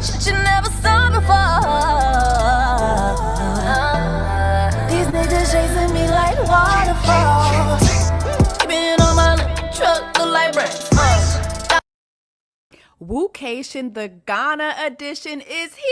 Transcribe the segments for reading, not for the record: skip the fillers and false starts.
shit you never saw before. These niggas chasing me like waterfalls. Keeping on my lip, truck look like bricks. Woocation, the Ghana edition is here.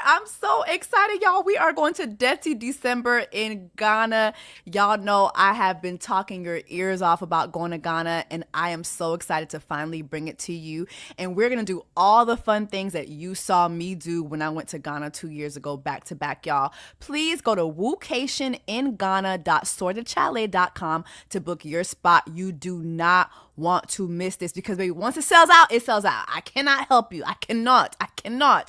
I'm so excited, y'all. We are going to Dirty December in Ghana. Y'all know I have been talking your ears off about going to Ghana, and I am so excited to finally bring it to you. And we're going to do all the fun things that you saw me do when I went to Ghana 2 years ago, back to back, y'all. Please go to woocationinghana.sortedchalet.com to book your spot. You do not want to miss this because baby, once it sells out, it sells out. I cannot help you. I cannot.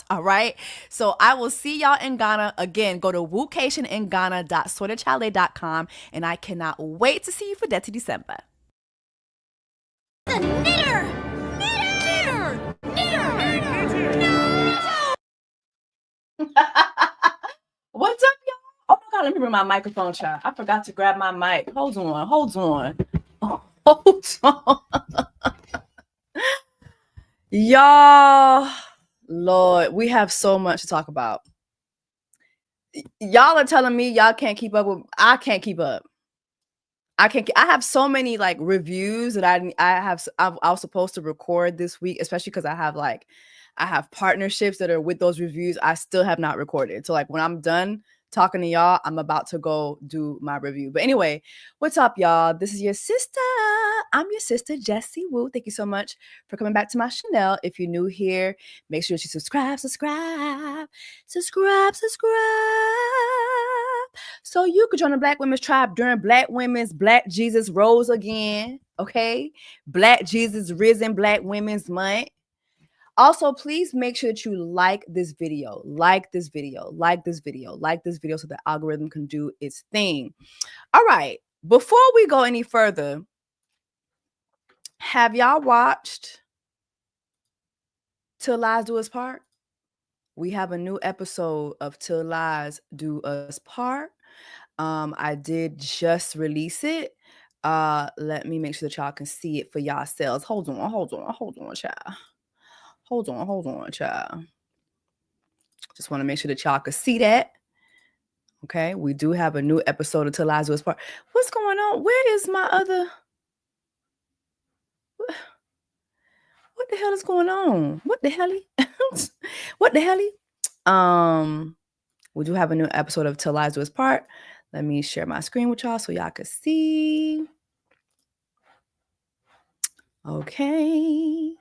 All right. So I will see y'all in Ghana. Again, go to woocationinghana.sortedchalet.com, and I cannot wait to see you for Dirty December. The knitter. What's up, y'all? Oh my God, let me bring my microphone, child. I forgot to grab my mic. Hold on. Oh, hold on. Y'all, Lord, we have so much to talk about. Y'all are telling me y'all can't keep up with. I can't keep up. I have so many like reviews that I was supposed to record this week, especially because I have partnerships that are with those reviews. I still have not recorded. So like when I'm done talking to y'all, I'm about to go do my review. But anyway, what's up, y'all? This is your sister. I'm your sister, Jessie Woo. Thank you so much for coming back to my channel. If you're new here, make sure that you subscribe. So you could join the Black Women's Tribe during Black Women's Black Jesus Rose Again. Okay? Black Jesus Risen Black Women's Month. Also, please make sure that you like this video so the algorithm can do its thing. All right. Before we go any further, have y'all watched Till Lies Do Us Part? We have a new episode of Till Lies Do Us Part. I did just release it. Let me make sure that y'all can see it for yourselves. Hold on, child. Hold on, child. Just want to make sure that y'all can see that. Okay, we do have a new episode of Till Lies Do Us Part. What's going on? Where is my other? What the hell is going on? What the hell? We do have a new episode of Till Lies Do Us Part. Let me share my screen with y'all so y'all can see. Okay.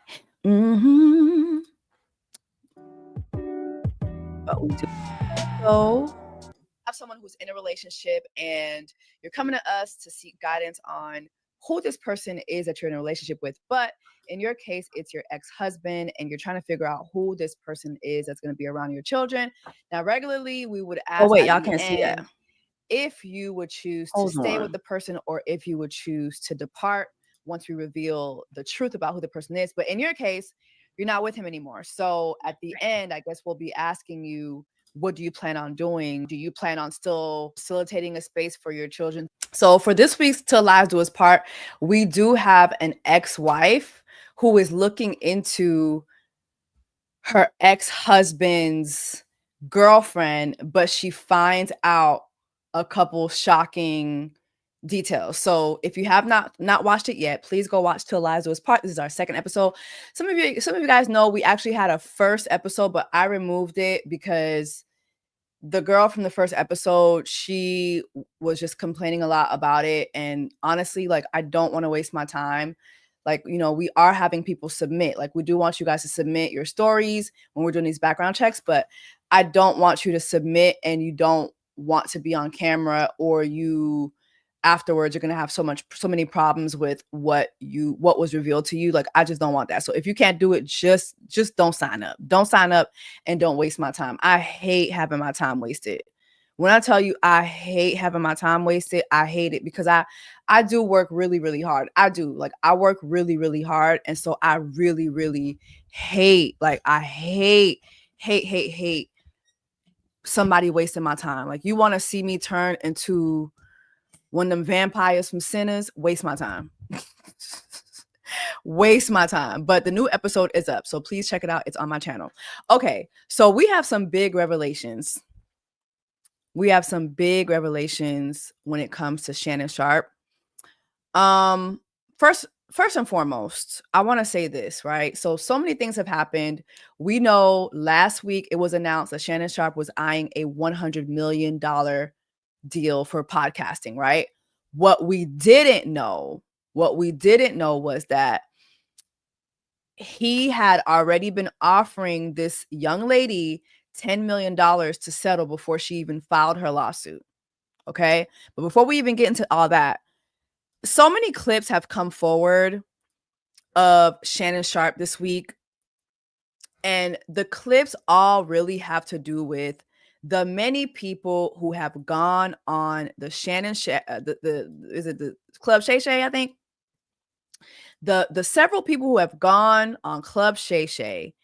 But we do have someone who's in a relationship and you're coming to us to seek guidance on who this person is that you're in a relationship with. But in your case, it's your ex-husband and you're trying to figure out who this person is that's going to be around your children. Now, regularly, we would ask y'all can't see that. If you would choose to stay with the person or if you would choose to depart once we reveal the truth about who the person is. But in your case, you're not with him anymore. So at the end, I guess we'll be asking you, what do you plan on doing? Do you plan on still facilitating a space for your children? So for this week's Till Lies Do Us Part, we do have an ex-wife who is looking into her ex-husband's girlfriend, but she finds out a couple shocking details. So if you have not watched it yet, please go watch Till Lies Do Us Part. This is our second episode. Some of you guys know we actually had a first episode, but I removed it because the girl from the first episode, she was just complaining a lot about it. And honestly, like, I don't want to waste my time. Like, you know, we are having people submit. Like, we do want you guys to submit your stories when we're doing these background checks, but I don't want you to submit and you don't want to be on camera, or you afterwards you're going to have so many problems with what was revealed to you. Like, I just don't want that. So if you can't do it, just don't sign up and don't waste my time. I hate having my time wasted. When I tell you I hate having my time wasted, I hate it because I do work really, really hard. I work really, really hard. And so I really, really hate somebody wasting my time. Like, you want to see me turn into one of them vampires from Sinners? Waste my time. waste my time. But the new episode is up, so please check it out. It's on my channel. Okay, so we have some big revelations. We have some big revelations when it comes to Shannon Sharpe. First and foremost, I want to say this, right? So many things have happened. We know last week it was announced that Shannon Sharpe was eyeing a $100 million deal for podcasting, right? What we didn't know was that he had already been offering this young lady $10 million to settle before she even filed her lawsuit. Okay. But before we even get into all that, so many clips have come forward of Shannon Sharpe this week. And the clips all really have to do with the many people who have gone on the Shannon is it the Club Shay Shay, I think? The several people who have gone on Club Shay Shay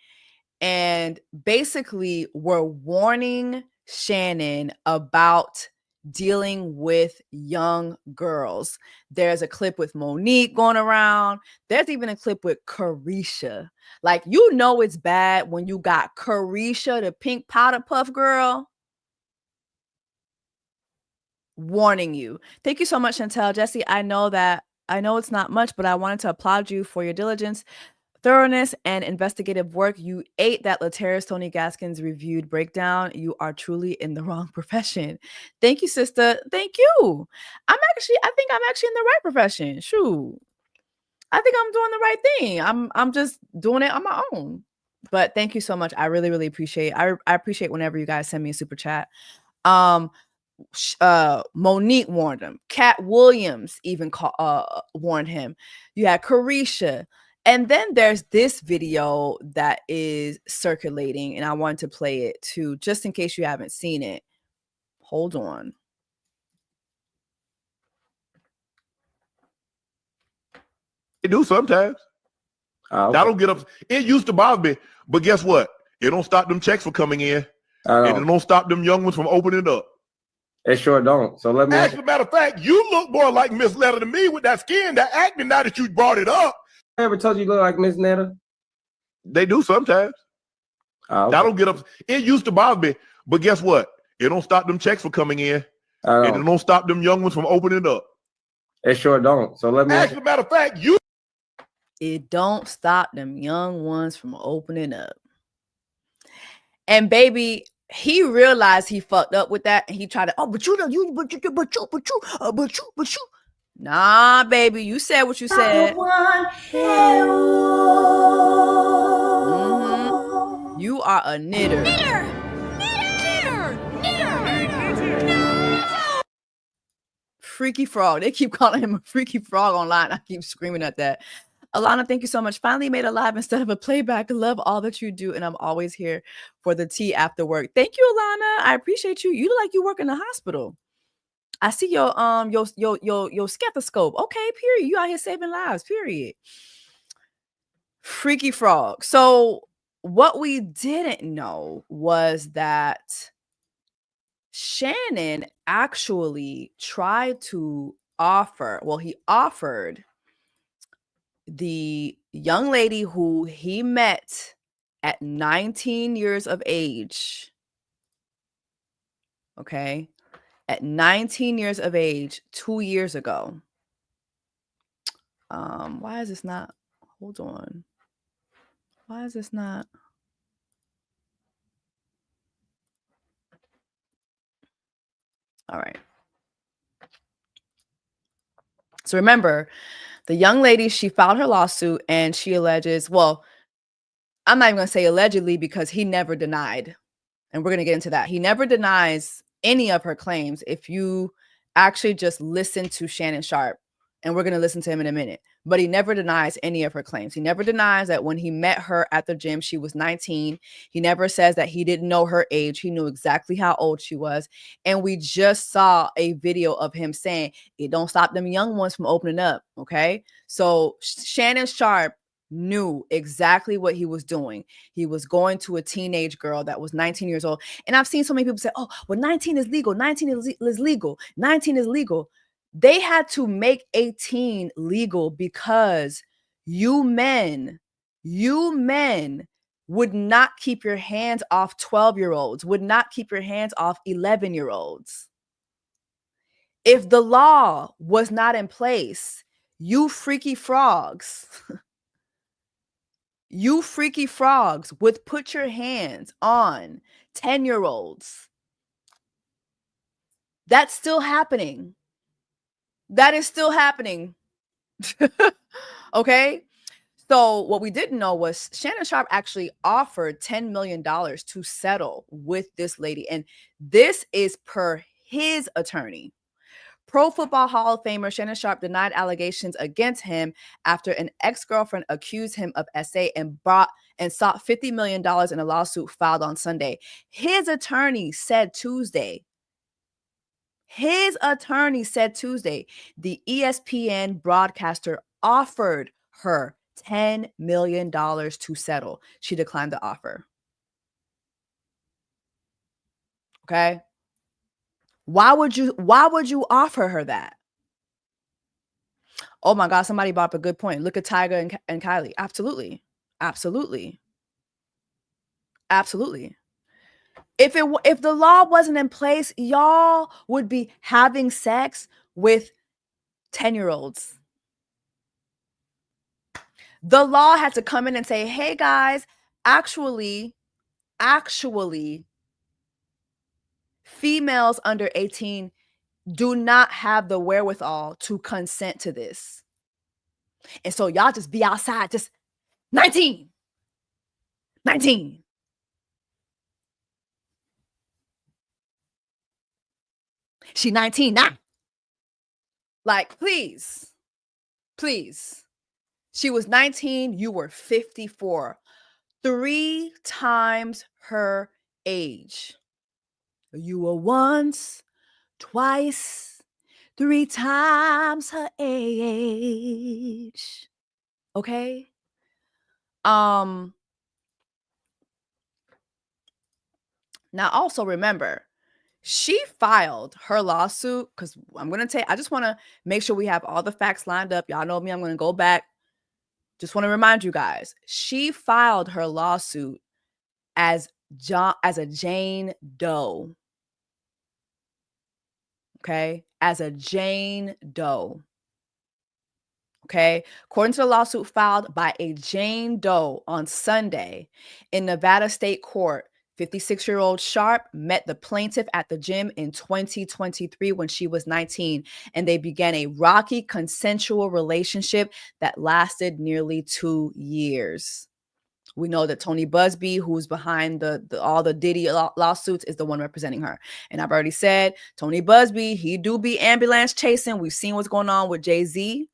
and basically were warning Shannon about dealing with young girls. There's a clip with Monique going around. There's even a clip with Carisha. Like, you know it's bad when you got Carisha, the pink powder puff girl, warning you. Thank you so much, Chantel. Jesse, I know it's not much, but I wanted to applaud you for your diligence, thoroughness, and investigative work. You ate that Lateris Tony Gaskins reviewed breakdown. You are truly in the wrong profession. Thank you, sister. Thank you. I think I'm actually in the right profession. Shoot. I think I'm doing the right thing. I'm just doing it on my own. But thank you so much. I really, really appreciate it. I appreciate whenever you guys send me a super chat. Monique warned him. Cat Williams even warned him. You had Carisha. And then there's this video that is circulating, and I wanted to play it too, just in case you haven't seen it. Hold on. They do sometimes. Okay. That'll get up. It used to bother me, but guess what? It don't stop them checks from coming in, and it don't stop them young ones from opening up. It sure don't. So let me. As a matter of fact, you look more like Miss Letter to me with that skin, that acting. Now that you brought it up, I ever told you look like Miss Netta? They do sometimes. Okay. That'll get up. It used to bother me, but guess what? It don't stop them checks from coming in, and it don't stop them young ones from opening up. It sure don't. So let me. As a matter of fact, you. It don't stop them young ones from opening up. And baby, he realized he fucked up with that, and he tried to. Oh, but you. Nah, baby, you said what you said. Mm-hmm. You are a knitter. Freaky frog. They keep calling him a freaky frog online. I keep screaming at that. Alana, thank you so much. Finally made a live instead of a playback. Love all that you do, and I'm always here for the tea after work. Thank you, Alana. I appreciate you. You look like you work in the hospital. I see your stethoscope. Okay, period. You out here saving lives, period. Freaky frog. So what we didn't know was that Shannon actually tried to he offered the young lady who he met at 19 years of age, okay, at 19 years of age, 2 years ago. Why is this not? Hold on. Why is this not? All right. So remember, the young lady, she filed her lawsuit and she alleges, well, I'm not even going to say allegedly because he never denied. And we're going to get into that. He never denies any of her claims if you actually just listen to Shannon Sharpe. And we're going to listen to him in a minute. But he never denies any of her claims. He never denies that when he met her at the gym, she was 19. He never says that he didn't know her age. He knew exactly how old she was. And we just saw a video of him saying, it don't stop them young ones from opening up. Okay. So Shannon Sharpe knew exactly what he was doing. He was going to a teenage girl that was 19 years old. And I've seen so many people say, oh, well, 19 is legal. 19 is legal. 19 is legal. They had to make 18 legal because You men would not keep your hands off 12-year-olds, would not keep your hands off 11-year-olds. If the law was not in place, you freaky frogs, would put your hands on 10-year-olds. That's still happening. That is still happening. Okay? So what we didn't know was Shannon Sharpe actually offered $10 million to settle with this lady. And this is per his attorney. Pro Football Hall of Famer Shannon Sharpe denied allegations against him after an ex-girlfriend accused him of SA and sought $50 million in a lawsuit filed on Sunday. His attorney said Tuesday, the ESPN broadcaster offered her $10 million to settle. She declined the offer. Okay? Why would you offer her that? Oh my God, somebody brought up a good point. Look at Tyga and Kylie. Absolutely. If the law wasn't in place, y'all would be having sex with 10-year-olds. The law had to come in and say, hey guys, actually, females under 18 do not have the wherewithal to consent to this. And so y'all just be outside, just 19. She 19 now. Like, please. She was 19, you were 54. 3 times her age. You were once, twice, 3 times her age. Okay? Now also remember, she filed her lawsuit because I just want to make sure we have all the facts lined up. Y'all know me, I'm going to go back. Just want to remind you guys, she filed her lawsuit as a Jane Doe. Okay? As a Jane Doe. Okay? According to the lawsuit filed by a Jane Doe on Sunday in Nevada State Court, 56-year-old Sharpe met the plaintiff at the gym in 2023 when she was 19, and they began a rocky consensual relationship that lasted nearly 2 years. We know that Tony Busby, who's behind all the Diddy lawsuits, is the one representing her. And I've already said, Tony Busby, he do be ambulance chasing. We've seen what's going on with Jay-Z.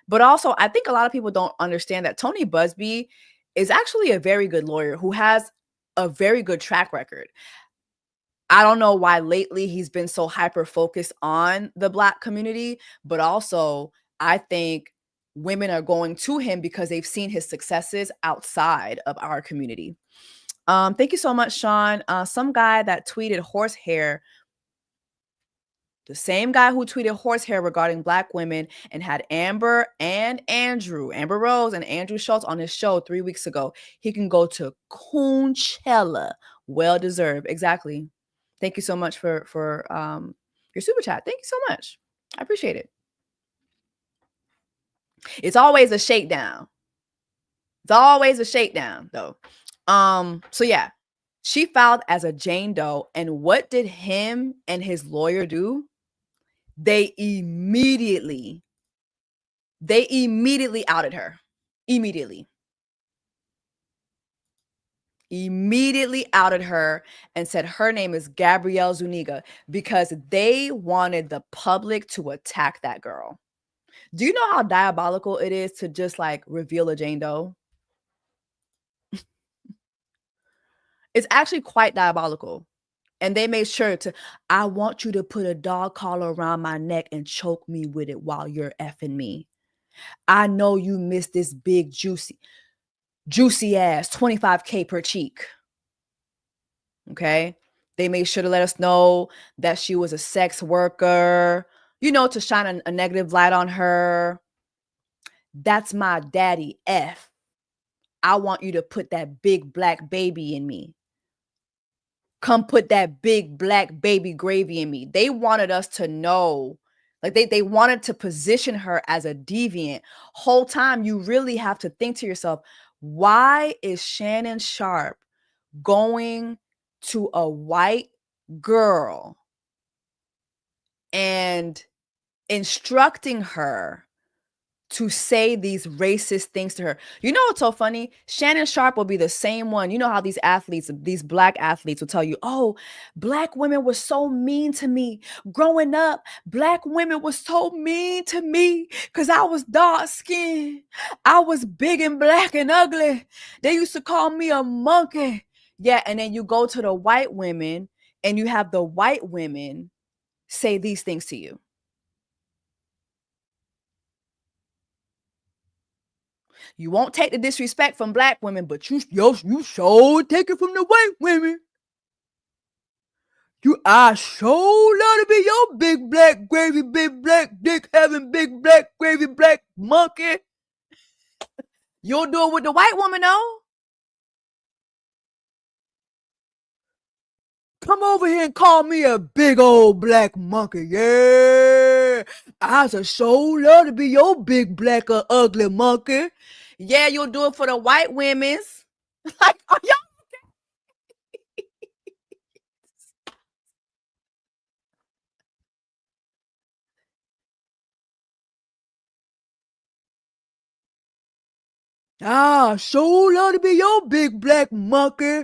But also, I think a lot of people don't understand that Tony Busby is actually a very good lawyer who has a very good track record. I don't know why lately he's been so hyper focused on the Black community, but also I think women are going to him because they've seen his successes outside of our community. Thank you so much, Sean. Some guy that tweeted horsehair, the same guy who tweeted horsehair regarding Black women and had Amber Rose and Andrew Schultz on his show 3 weeks ago. He can go to Coachella. Well deserved. Exactly. Thank you so much for your super chat. Thank you so much. I appreciate it. It's always a shakedown. Though. So yeah, she filed as a Jane Doe, and what did him and his lawyer do? They immediately outed her. Immediately outed her and said her name is Gabrielle Zuniga because they wanted the public to attack that girl. Do you know how diabolical it is to just like reveal a Jane Doe? It's actually quite diabolical. And they made sure I want you to put a dog collar around my neck and choke me with it while you're effing me. I know you miss this big, juicy ass, $25K per cheek. Okay? They made sure to let us know that she was a sex worker, to shine a negative light on her. That's my daddy F. I want you to put that big black baby in me. Come put that big black baby gravy in me. They wanted us to know, like they wanted to position her as a deviant. Whole time you really have to think to yourself, why is Shannon Sharpe going to a white girl and instructing her to say these racist things to her? You know what's so funny? Shannon Sharpe will be the same one. You know how these athletes, these black athletes will tell you, oh, black women were so mean to me. Growing up, black women were so mean to me because I was dark skinned. I was big and black and ugly. They used to call me a monkey. Yeah, and then you go to the white women and you have the white women say these things to you. You won't take the disrespect from black women, but you sure take it from the white women. I sure love to be your big black gravy, big black dick having big black gravy, black monkey. You'll do it with the white woman, though. Come over here and call me a big old black monkey. Yeah. I sure love to be your big black ugly monkey. Yeah, you'll do it for the white women's. Like, are y'all? I sure love to be your big black monkey.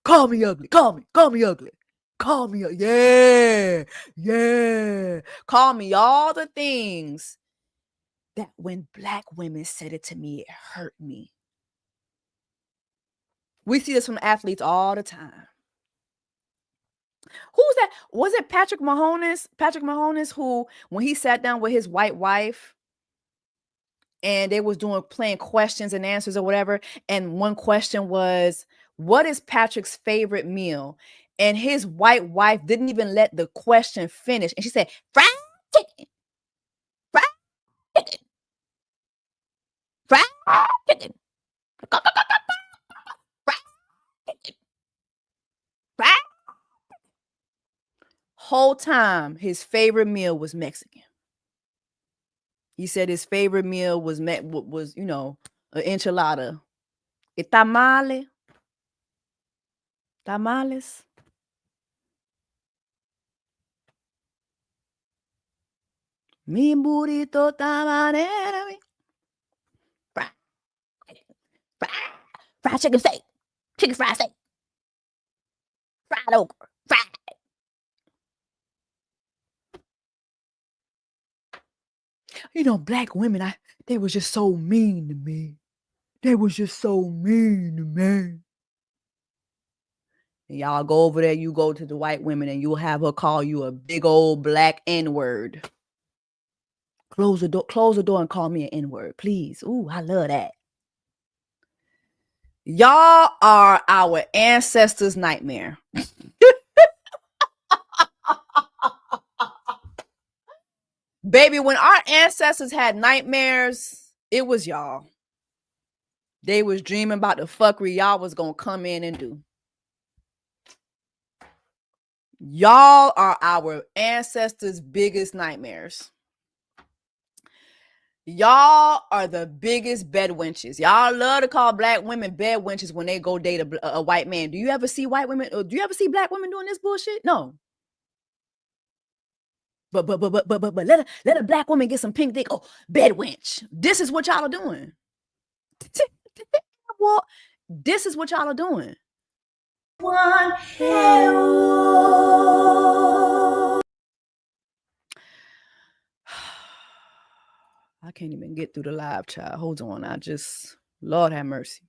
Call me ugly. Call me ugly. Call me, yeah. Call me all the things that when black women said it to me, it hurt me. We see this from athletes all the time. Who's that? Was it Patrick Mahomes? Patrick Mahomes, who, when he sat down with his white wife and they was playing questions and answers or whatever, and one question was, what is Patrick's favorite meal? And his white wife didn't even let the question finish. And she said, fried chicken. Fried chicken. Fried chicken. Fried chicken. Fried. Whole time, his favorite meal was Mexican. He said his favorite meal was you know, an enchilada. A tamale. Tamales. Mi burrito tabanera. Fried chicken steak. Chicken fried steak. Fried okra. Fried. You know, black women, they was just so mean to me. They was just so mean to me. And y'all go over there, you go to the white women and you'll have her call you a big old black N-word. Close the door and call me an N-word, please. Ooh, I love that. Y'all are our ancestors' nightmare. Baby, when our ancestors had nightmares, it was y'all. They was dreaming about the fuckery y'all was gonna come in and do. Y'all are our ancestors' biggest nightmares. Y'all are the biggest bed wenches. Y'all love to call black women bed wenches when they go date a white man. Do you ever see white women? Or do you ever see black women doing this bullshit? No. But let a black woman get some pink dick. Oh, bed wench. This is what y'all are doing. Well, this is what y'all are doing. I can't even get through the live, child. Hold on. Lord have mercy.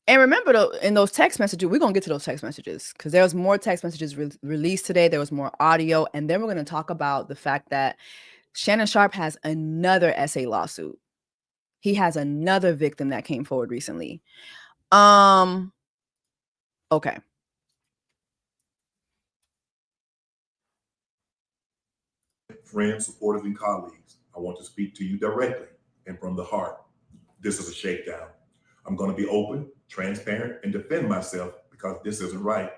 And remember, though, in those text messages, we're going to get to those text messages because there was more text messages released today. There was more audio. And then we're going to talk about the fact that Shannon Sharpe has another essay lawsuit. He has another victim that came forward recently. Okay. friends, supporters, and colleagues, I want to speak to you directly and from the heart. This is a shakedown. I'm going to be open, transparent, and defend myself because this isn't right.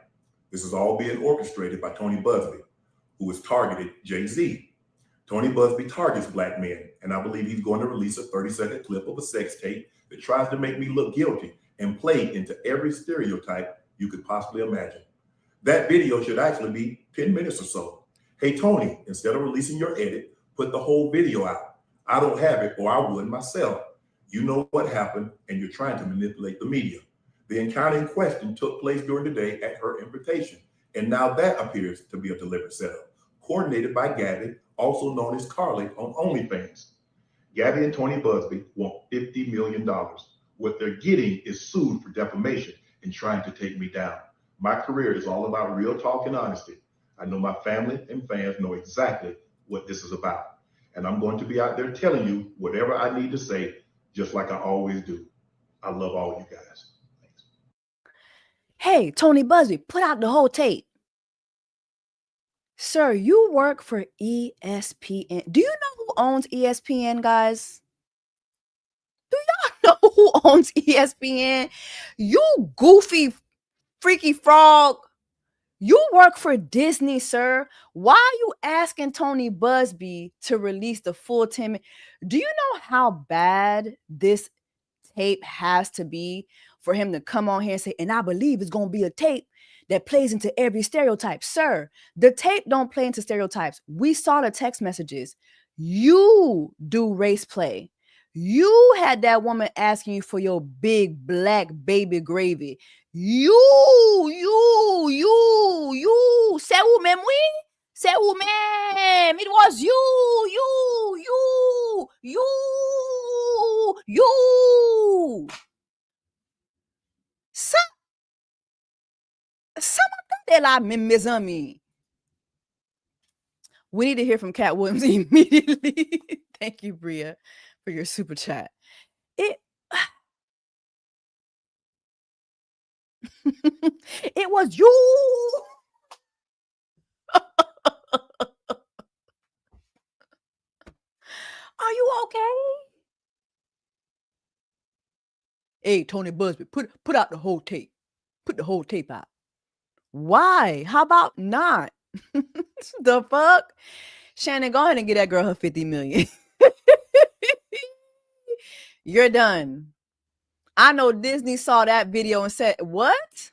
This is all being orchestrated by Tony Busby, who has targeted Jay-Z. Tony Busby targets Black men, and I believe he's going to release a 30-second clip of a sex tape that tries to make me look guilty and play into every stereotype you could possibly imagine. That video should actually be 10 minutes or so. Hey, Tony, instead of releasing your edit, put the whole video out. I don't have it, or I would myself. You know what happened, and you're trying to manipulate the media. The encounter in question took place during the day at her invitation, and now that appears to be a deliberate setup, coordinated by Gabby, also known as Carly on OnlyFans. Gabby and Tony Busby want $50 million. What they're getting is sued for defamation and trying to take me down. My career is all about real talk and honesty. I know my family and fans know exactly what this is about. And I'm going to be out there telling you whatever I need to say, just like I always do. I love all you guys. Thanks. Hey, Tony Busby, put out the whole tape. Sir, you work for ESPN. Do you know who owns ESPN, guys? Do y'all know who owns ESPN? You goofy, freaky frog. You work for Disney, sir. Why are you asking Tony Busby to release the full 10 minutes? Do you know how bad this tape has to be for him to come on here and say, and I believe it's going to be a tape that plays into every stereotype? Sir, the tape don't play into stereotypes. We saw the text messages. You do race play. You had that woman asking you for your big black baby gravy. You. C'est vous-même, oui? C'est vous-même. It was you. Some of mes amis. We need to hear from Cat Williams immediately. Thank you, Bria, for your super chat. It was you. Are you okay? Hey, Tony Busby, put out the whole tape. Put the whole tape out. Why? How about not? The fuck? Shannon, go ahead and get that girl her 50 million. You're done. I know Disney saw that video and said, what?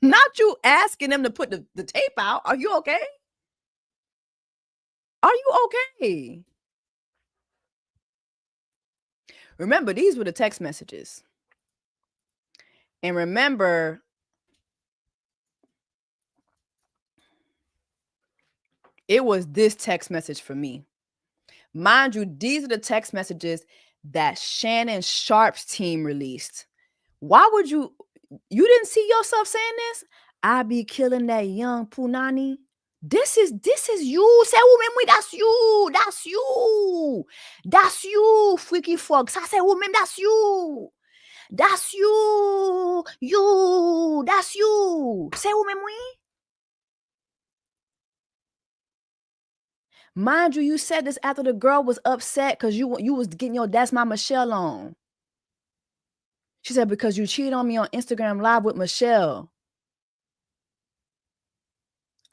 Not you asking them to put the tape out. Are you okay? Are you okay? Remember, these were the text messages. And remember, it was this text message for me. Mind you, these are the text messages that Shannon Sharpe's team released. Why would you didn't see yourself saying this? I be killing that young Punani. This is you. Say, woman, that's you. That's you, freaky fox. I say, woman, that's you. That's you. That's you. Say, woman, Mind you, you said this after the girl was upset because you was getting your That's My Michelle on. She said, because you cheated on me on Instagram Live with Michelle.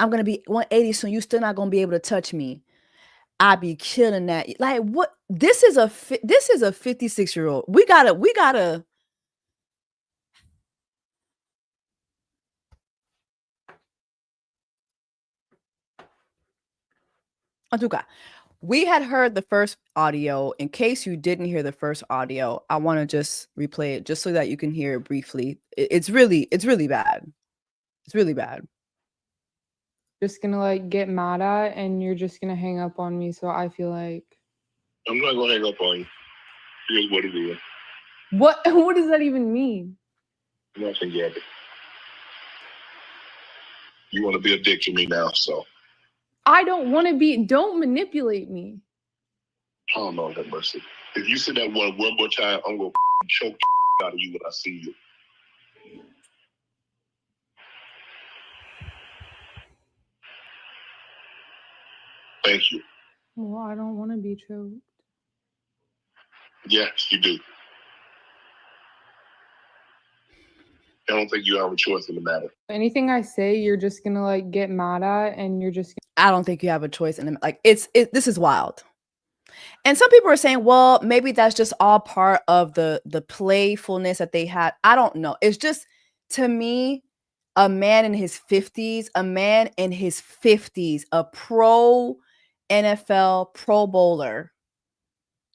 I'm going to be 180 soon. You still not going to be able to touch me. I be killing that. Like, what? This is a 56-year-old. We gotta. Antuka, we had heard the first audio. In case you didn't hear the first audio, I want to just replay it just so that you can hear it briefly. It's really bad. It's really bad. Just gonna like get mad at, and you're just gonna hang up on me. So I feel like I'm not gonna hang up on you. Here's what it is. What does that even mean? Nothing, Gabby. You want to be a dick to me now, so I don't want to be. Don't manipulate me. Oh no, have mercy. If you say that one more time, I'm gonna choke the out of you when I see you. Thank you. Well, I don't want to be choked. Yes, you do. I don't think you have a choice in the matter. Anything I say, you're just gonna like get mad at, and you're just I don't think you have a choice in it. Like this is wild. And some people are saying, well, maybe that's just all part of the playfulness that they had. I don't know. It's just, to me, a man in his 50s, a pro NFL Pro Bowler,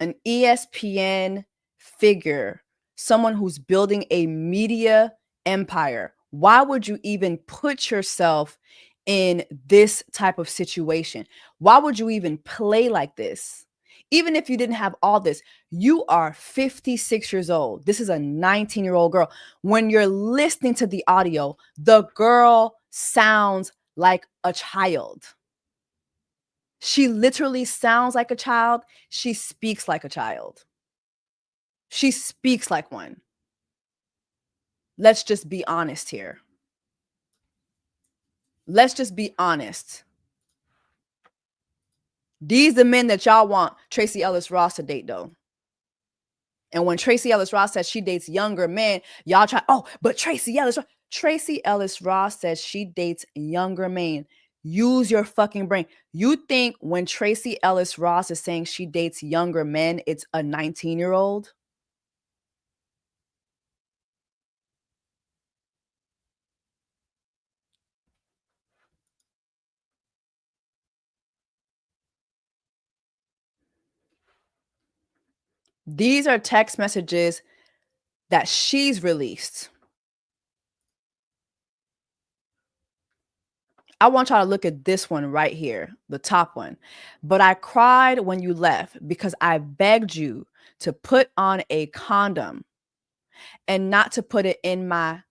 an ESPN figure, someone who's building a media empire. Why would you even put yourself in this type of situation? Why would you even play like this? Even if you didn't have all this, you are 56 years old. This is a 19-year-old girl. When you're listening to the audio, the girl sounds like a child. She literally sounds like a child. She speaks like a child. She speaks like one. Let's just be honest here. Let's just be honest. These the men that y'all want Tracee Ellis Ross to date, though. And when Tracee Ellis Ross says she dates younger men, y'all try, oh, but Tracee Ellis Ross says she dates younger men. Use your fucking brain. You think when Tracee Ellis Ross is saying she dates younger men, it's a 19-year-old? These are text messages that she's released. I want y'all to look at this one right here, the top one. But I cried when you left because I begged you to put on a condom and not to put it in my,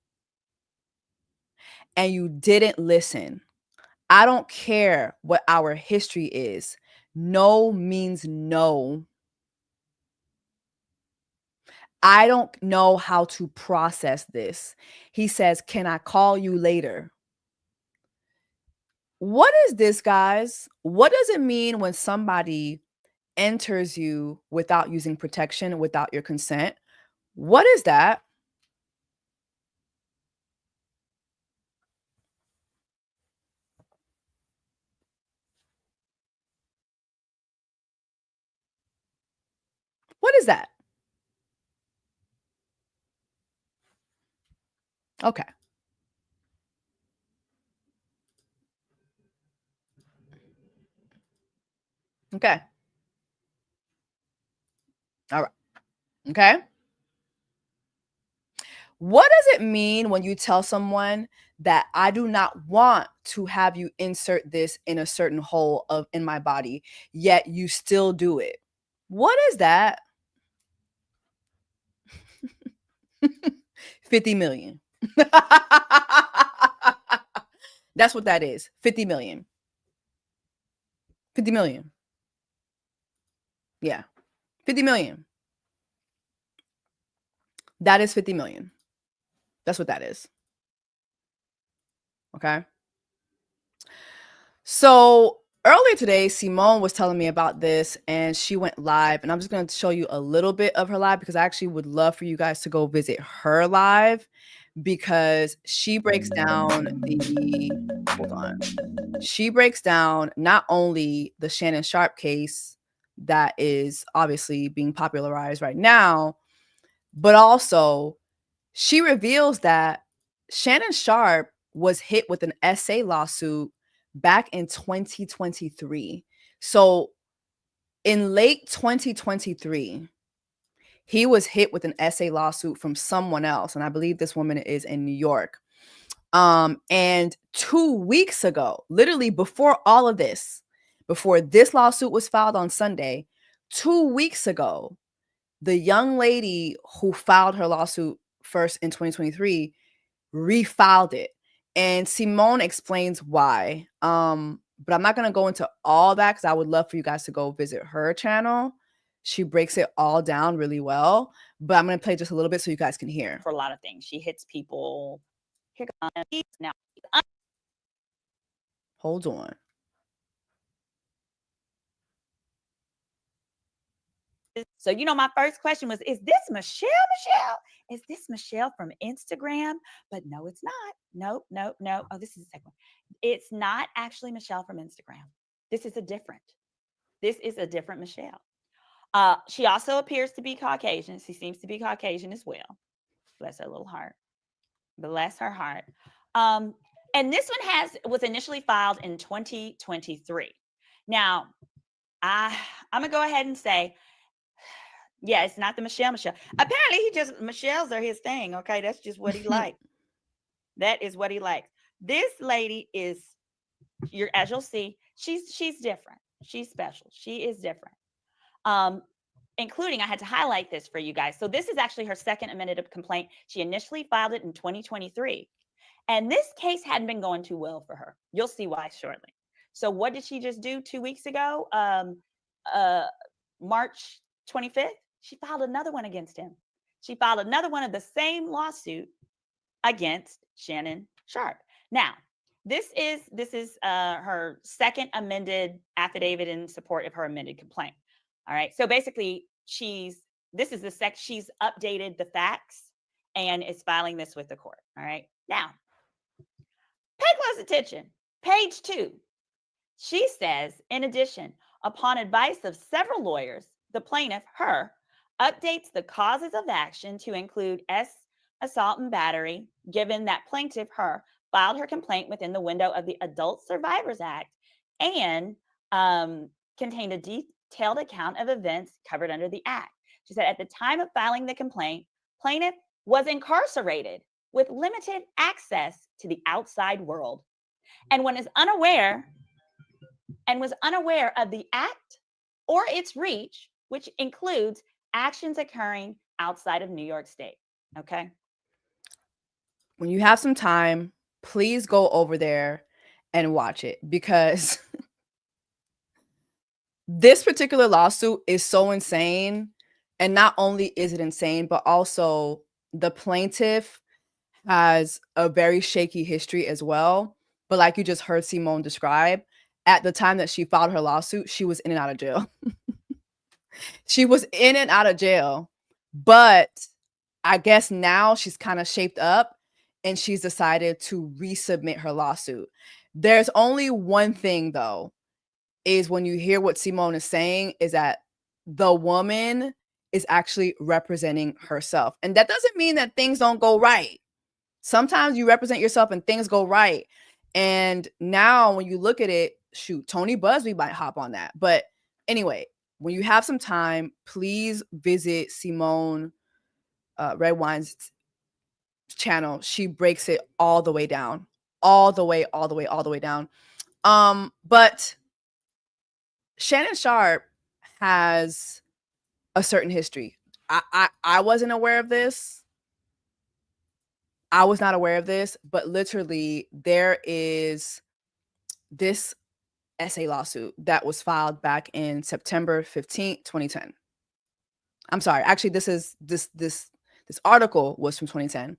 and you didn't listen. I don't care what our history is. No means no. I don't know how to process this. He says, can I call you later? What is this, guys? What does it mean when somebody enters you without using protection, without your consent? What is that? What is that? Okay. Okay. All right. Okay. What does it mean when you tell someone that I do not want to have you insert this in a certain hole in my body, yet you still do it? What is that? 50 million. That's what that is. 50 million. 50 million. Yeah. 50 million. That is 50 million. That's what that is. Okay. So earlier today, Simone was telling me about this and she went live. And I'm just going to show you a little bit of her live because I actually would love for you guys to go visit her live because she breaks down She breaks down not only the Shannon Sharpe case that is obviously being popularized right now, but also she reveals that Shannon Sharpe was hit with an SA lawsuit back in 2023. So in late 2023, he was hit with an SA lawsuit from someone else. And I believe this woman is in New York. And 2 weeks ago, literally before all of this, before this lawsuit was filed on Sunday, 2 weeks ago, the young lady who filed her lawsuit first in 2023 refiled it. And Simone explains why. But I'm not going to go into all that because I would love for you guys to go visit her channel. She breaks it all down really well. But I'm going to play just a little bit so you guys can hear. For a lot of things. She hits people. Here now. Hold on. So, you know, my first question was, is this Michelle? Is this Michelle from Instagram? But no, it's not. Nope. Oh, this is the second one. It's not actually Michelle from Instagram. This is a different Michelle. She also appears to be Caucasian. She seems to be Caucasian as well. Bless her little heart. Bless her heart. And this one was initially filed in 2023. Now, I'm gonna go ahead and say, yeah, it's not the Michelle. Apparently, Michelle's are his thing. Okay, that's just what he likes. That is what he likes. This lady is, as you'll see, she's different. She's special. She is different. Including, I had to highlight this for you guys. So this is actually her second amended complaint. She initially filed it in 2023. And this case hadn't been going too well for her. You'll see why shortly. So what did she just do 2 weeks ago? March 25th, she filed another one against him. She filed another one of the same lawsuit against Shannon Sharpe. Now, this is her second amended affidavit in support of her amended complaint. All right. So basically, she's updated the facts and is filing this with the court. All right. Now, pay close attention. Page 2. She says, in addition, upon advice of several lawyers, the plaintiff, her, updates the causes of action to include assault and battery, given that plaintiff, her, filed her complaint within the window of the Adult Survivors Act and contained a detailed account of events covered under the act. She said at the time of filing the complaint, plaintiff was incarcerated with limited access to the outside world and was unaware of the act or its reach, which includes actions occurring outside of New York State. Okay. When you have some time, please go over there and watch it, because this particular lawsuit is so insane. And not only is it insane, but also the plaintiff has a very shaky history as well. But like you just heard Simone describe, at the time that she filed her lawsuit, she was in and out of jail. She was in and out of jail. But I guess now she's kind of shaped up and she's decided to resubmit her lawsuit. There's only one thing, though, is when you hear what Simone is saying, is that the woman is actually representing herself. And that doesn't mean that things don't go right. Sometimes you represent yourself and things go right. And now when you look at it, shoot, Tony Busby might hop on that. But anyway, when you have some time, please visit Simone Redwine's channel. She breaks it all the way down. All the way down. But Shannon Sharpe has a certain history. I wasn't aware of this. I was not aware of this, but literally there is this essay lawsuit that was filed back in September 15th, 2010. I'm sorry. Actually, this article was from 2010.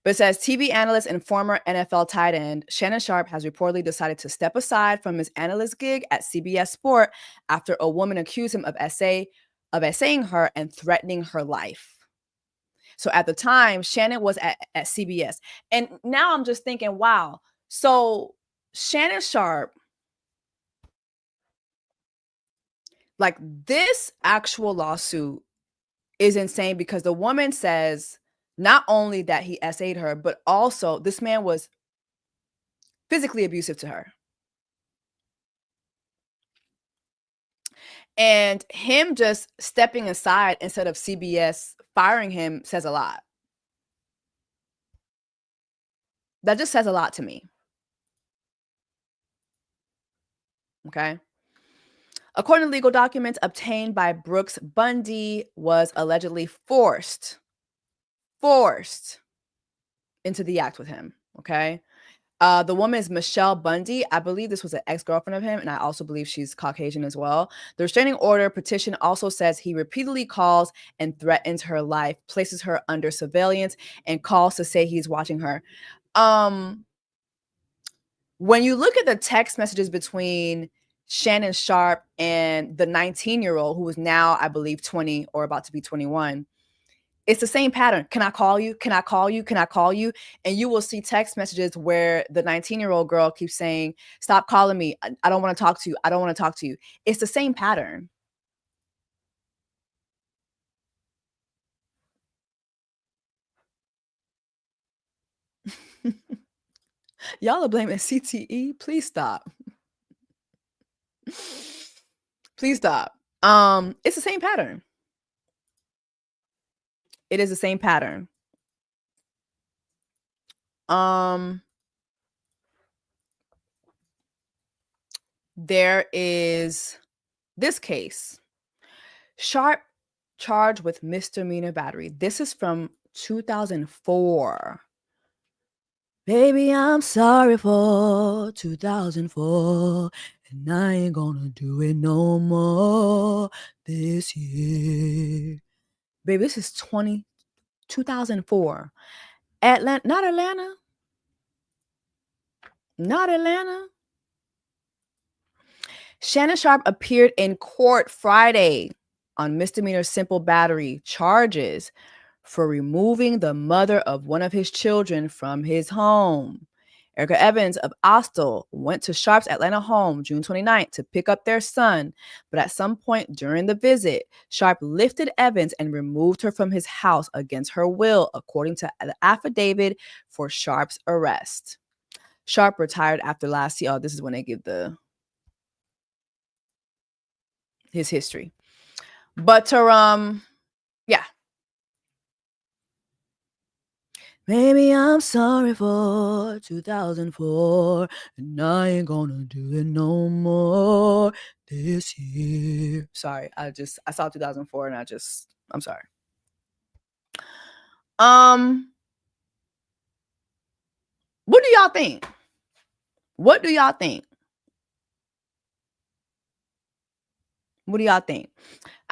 But it says TV analyst and former NFL tight end Shannon Sharpe has reportedly decided to step aside from his analyst gig at CBS Sport after a woman accused him of essaying her and threatening her life. So at the time, Shannon was at CBS. And now I'm just thinking, wow. So Shannon Sharpe, like, this actual lawsuit is insane, because the woman says not only that he essayed her, but also this man was physically abusive to her. And him just stepping aside instead of CBS firing him says a lot. That just says a lot to me. Okay. According to legal documents obtained by Brooks, Bundy was allegedly forced into the act with him. Okay. The woman is Michelle Bundy. I believe this was an ex-girlfriend of him, and I also believe she's Caucasian as well. The restraining order petition also says he repeatedly calls and threatens her life, places her under surveillance, and calls to say he's watching her. When you look at the text messages between Shannon Sharpe and the 19-year-old who is now, I believe, 20 or about to be 21. It's the same pattern. Can I call you? Can I call you? Can I call you? And you will see text messages where the 19-year-old girl keeps saying, stop calling me. I don't want to talk to you. I don't want to talk to you. It's the same pattern. Y'all are blaming CTE. Please stop. Please stop. It's the same pattern. It is the same pattern. There is this case. Sharpe charged with misdemeanor battery. This is from 2004. Baby, I'm sorry for 2004, and I ain't gonna do it no more this year. Baby, this is 2004. Atlanta, not Atlanta. Not Atlanta. Shannon Sharpe appeared in court Friday on misdemeanor simple battery charges for removing the mother of one of his children from his home. Erica Evans of Austell went to Sharpe's Atlanta home June 29th to pick up their son, but at some point during the visit, Sharpe lifted Evans and removed her from his house against her will, according to the affidavit for Sharpe's arrest. Sharpe retired after last year. Oh, this is when they give his history. But yeah. Maybe I'm sorry for 2004, and I ain't gonna do it no more this year. Sorry, I saw 2004 and I'm sorry. What do y'all think? What do y'all think? What do y'all think?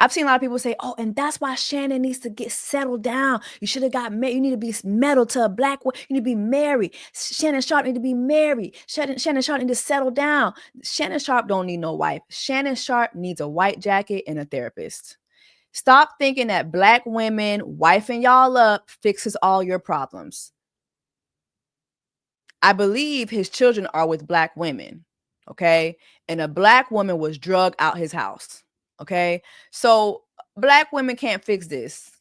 I've seen a lot of people say, oh, and that's why Shannon needs to get settled down. You should have got married. You need to be married to a black woman. You need to be married. Shannon Sharpe need to be married. Shannon Sharpe need to settle down. Shannon Sharpe don't need no wife. Shannon Sharpe needs a white jacket and a therapist. Stop thinking that black women wifing y'all up fixes all your problems. I believe his children are with black women, okay? And a black woman was drugged out his house. Okay, so black women can't fix this.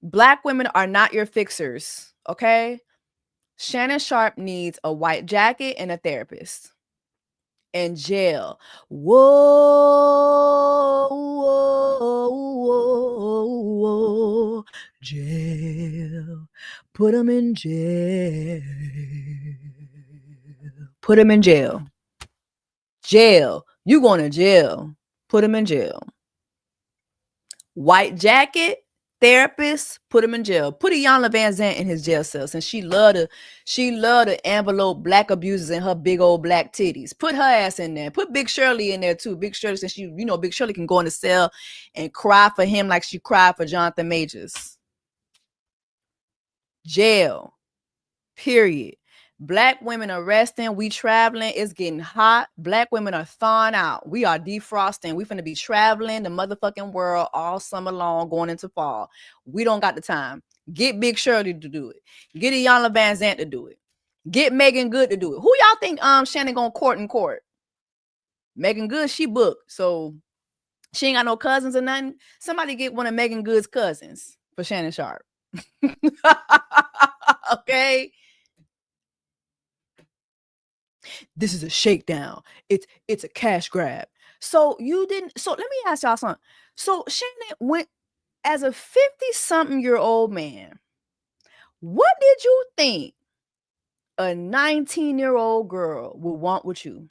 Black women are not your fixers. Okay, Shannon Sharpe needs a white jacket and a therapist. In jail. Whoa, whoa, whoa, whoa. Jail. Put him in jail. Put him in jail. Jail. You going to jail. Put him in jail. White jacket, therapist, put him in jail. Put Iyanla Vanzant in his jail cell since she loved to envelope black abusers in her big old black titties. Put her ass in there. Put Big Shirley in there too. Big Shirley, since Big Shirley can go in the cell and cry for him like she cried for Jonathan Majors. Jail. Period. Black women are resting. We traveling. It's getting hot. Black women are thawing out. We are defrosting. We finna be traveling the motherfucking world all summer long going into fall. We don't got the time. Get Big Shirley to do it. Get Iyanla Vanzant to do it. Get Megan Good to do it. Who y'all think Shannon gonna court in court? Megan Good, she booked. So she ain't got no cousins or nothing. Somebody get one of Megan Good's cousins for Shannon Sharpe. Okay. This is a shakedown. It's a cash grab. So let me ask y'all something. So Shannon went as a 50-something-year-old man. What did you think a 19-year-old girl would want with you?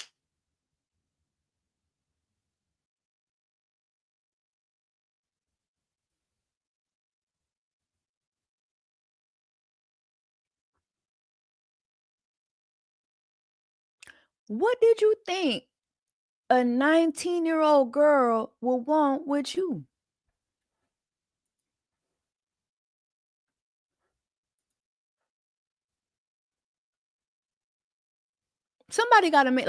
What did you think a 19-year-old girl would want with you? Somebody got to make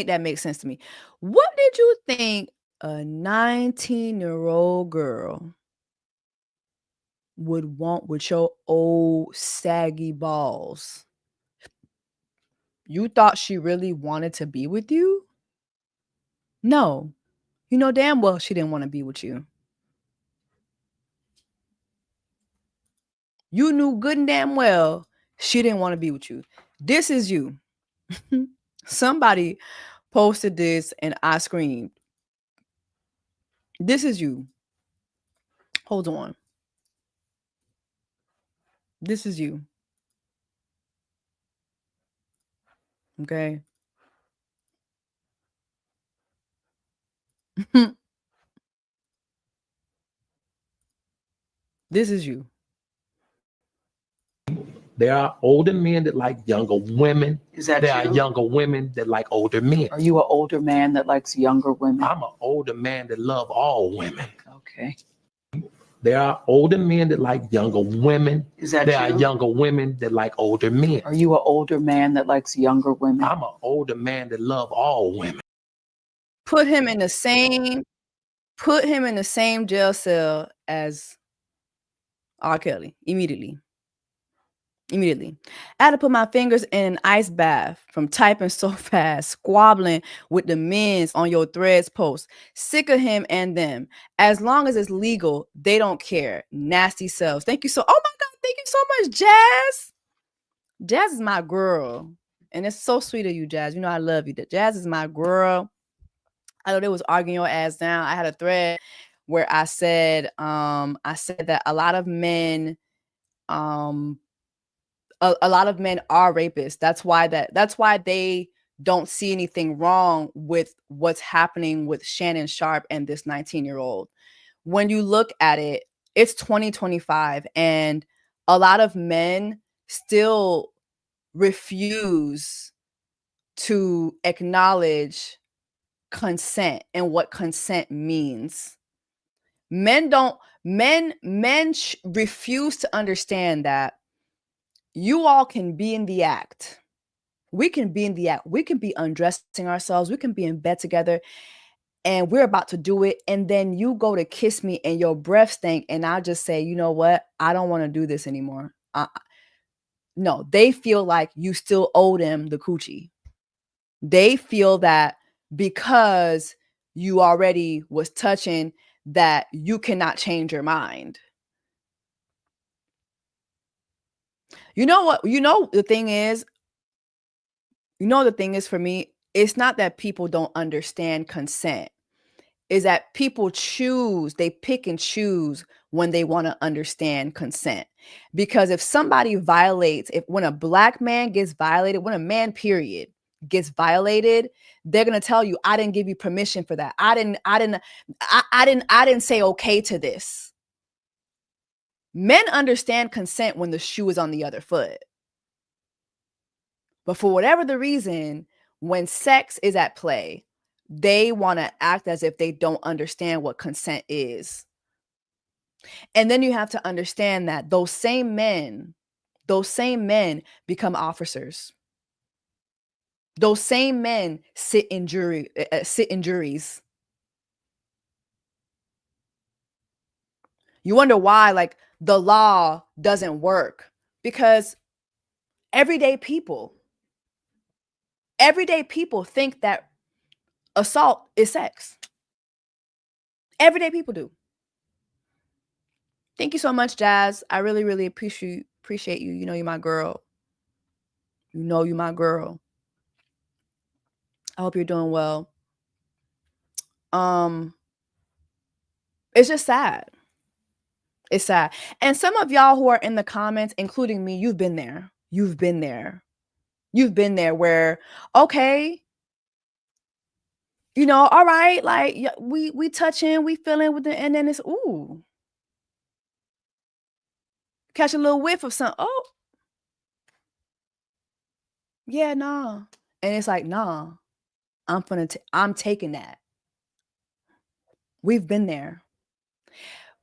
that make sense to me. What did you think a 19-year-old girl would want with your old saggy balls? You thought she really wanted to be with you? No. You know damn well she didn't want to be with you. You knew good and damn well she didn't want to be with you. This is you. Somebody posted this and I screamed. This is you. Hold on. This is you. Okay. This is you. There are older men that like younger women. Is that there are you? younger women that like older men. Are you an older man that likes younger women? I'm an older man that love all women. Okay. There are older men that like younger women. Is that there you? are younger women that like older men. Are you an older man that likes younger women? I'm an older man that love all women. Put him in the same jail cell as R. Kelly immediately. I had to put my fingers in an ice bath from typing so fast, squabbling with the men's on your threads post. Sick of him and them. As long as it's legal, they don't care. Nasty selves. Thank you oh my God, thank you so much, Jazz. Jazz is my girl. And it's so sweet of you, Jazz. You know I love you. Jazz is my girl. I know they was arguing your ass down. I had a thread where I said that a lot of men a lot of men are rapists. That's why they don't see anything wrong with what's happening with Shannon Sharpe and this 19-year-old. When you look at it, it's 2025 and a lot of men still refuse to acknowledge consent and what consent means. Men refuse to understand that you all can be in the act. We can be in the act. We can be undressing ourselves. We can be in bed together and we're about to do it. And then you go to kiss me and your breath stink. And I just say, you know what? I don't want to do this anymore. No, they feel like you still owe them the coochie. They feel that because you already was touching that you cannot change your mind. You know what? The thing is for me, it's not that people don't understand consent. Is that people they pick and choose when they want to understand consent. Because if somebody when a black man gets violated, when a man period gets violated, they're going to tell you, I didn't give you permission for that. I didn't say okay to this. Men understand consent when the shoe is on the other foot. But for whatever the reason, when sex is at play, they want to act as if they don't understand what consent is. And then you have to understand that those same men become officers. Those same men sit in juries. You wonder why, the law doesn't work, because everyday people think that assault is sex. Everyday people do. Thank you so much, Jazz. I really, really appreciate you. You know you're my girl. You know you're my girl. I hope you're doing well. It's just sad. It's sad. And some of y'all who are in the comments, including me, you've been there. You've been there where, okay, all right, we touching, we feeling with it, and then it's ooh. Catch a little whiff of something. Oh, yeah, nah. And it's like, nah, I'm taking that. We've been there.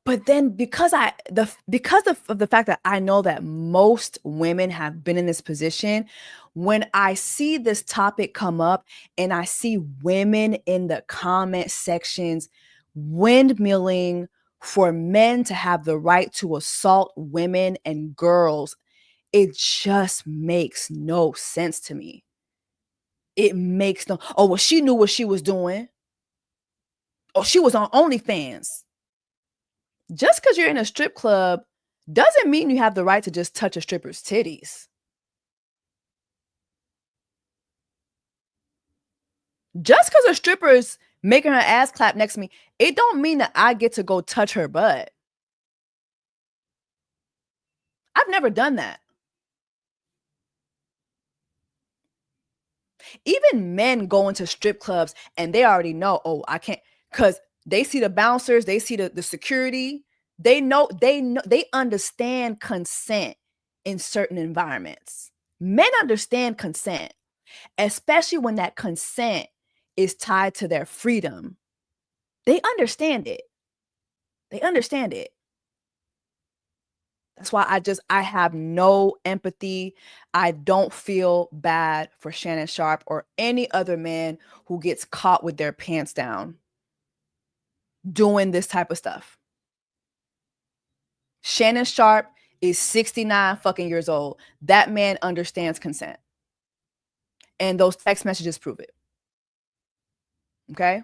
But then because of the fact that I know that most women have been in this position, when I see this topic come up and I see women in the comment sections windmilling for men to have the right to assault women and girls, it just makes no sense to me. It makes no, oh, well, she knew what she was doing. Oh, she was on OnlyFans. Just because you're in a strip club doesn't mean you have the right to just touch a stripper's titties. Just because a stripper is making her ass clap next to me, it don't mean that I get to go touch her butt. I've never done that. Even men go into strip clubs and they already know, oh, I can't, because they see the bouncers, they see the security. They know, they understand consent in certain environments. Men understand consent, especially when that consent is tied to their freedom. They understand it. They understand it. That's why I have no empathy. I don't feel bad for Shannon Sharpe or any other man who gets caught with their pants down doing this type of stuff. Shannon Sharpe is 69 fucking years old. That man understands consent. And those text messages prove it. Okay?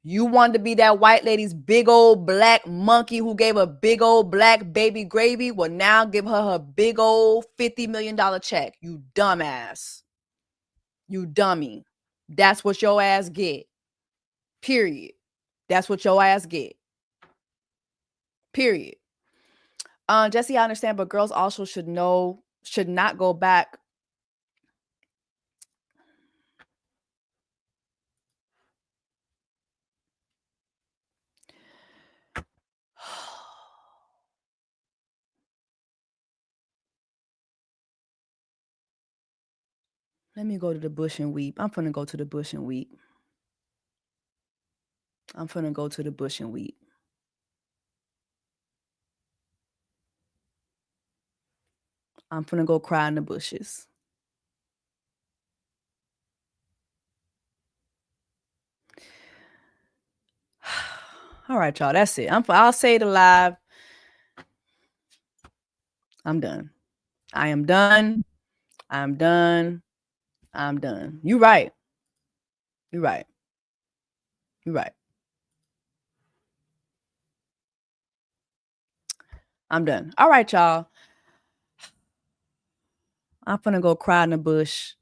You wanted to be that white lady's big old black monkey who gave a big old black baby gravy. Well, now give her big old $50 million check. You dumbass. You dummy. That's what your ass get. Period. That's what your ass get. Period. Jesse, I understand, but girls also should not go back. Let me go to the bush and weep. I'm finna go to the bush and weep. I'm finna go to the bush and weep. I'm finna go cry in the bushes. All right, y'all. That's it. I'll say it live. I'm done. I am done. I'm done. I'm done. You right. You right. You right. I'm done. All right, y'all. I'm finna go cry in the bush.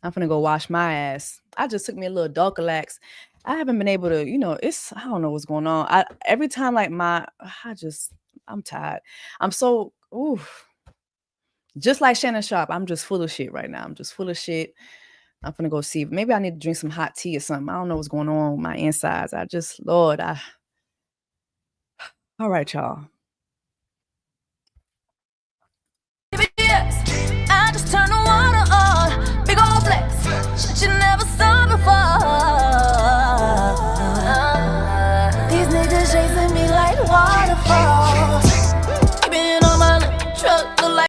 I'm finna go wash my ass. I just took me a little Dulcolax. I haven't been able to, I don't know what's going on. Every time like I'm tired. I'm so, just like Shannon Sharpe, I'm just full of shit right now. I'm just full of shit. I'm finna go see. Maybe I need to drink some hot tea or something. I don't know what's going on with my insides. Lord, all right, y'all.